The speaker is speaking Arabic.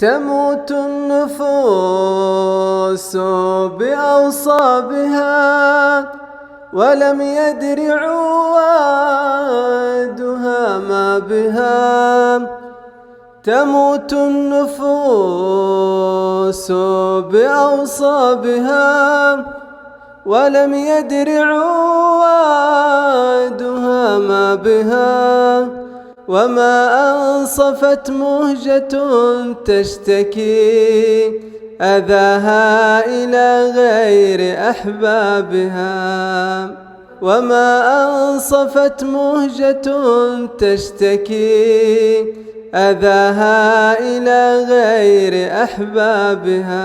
تموت النفوس بأوصابها ولم يدر عوادها ما بها. تموت النفوس بأوصابها ولم يدر عوادها ما بها. وما أنصفت مهجة تشتكي أذاها إلى غير أحبابها. وما أنصفت مهجة تشتكي أذاها إلى غير أحبابها.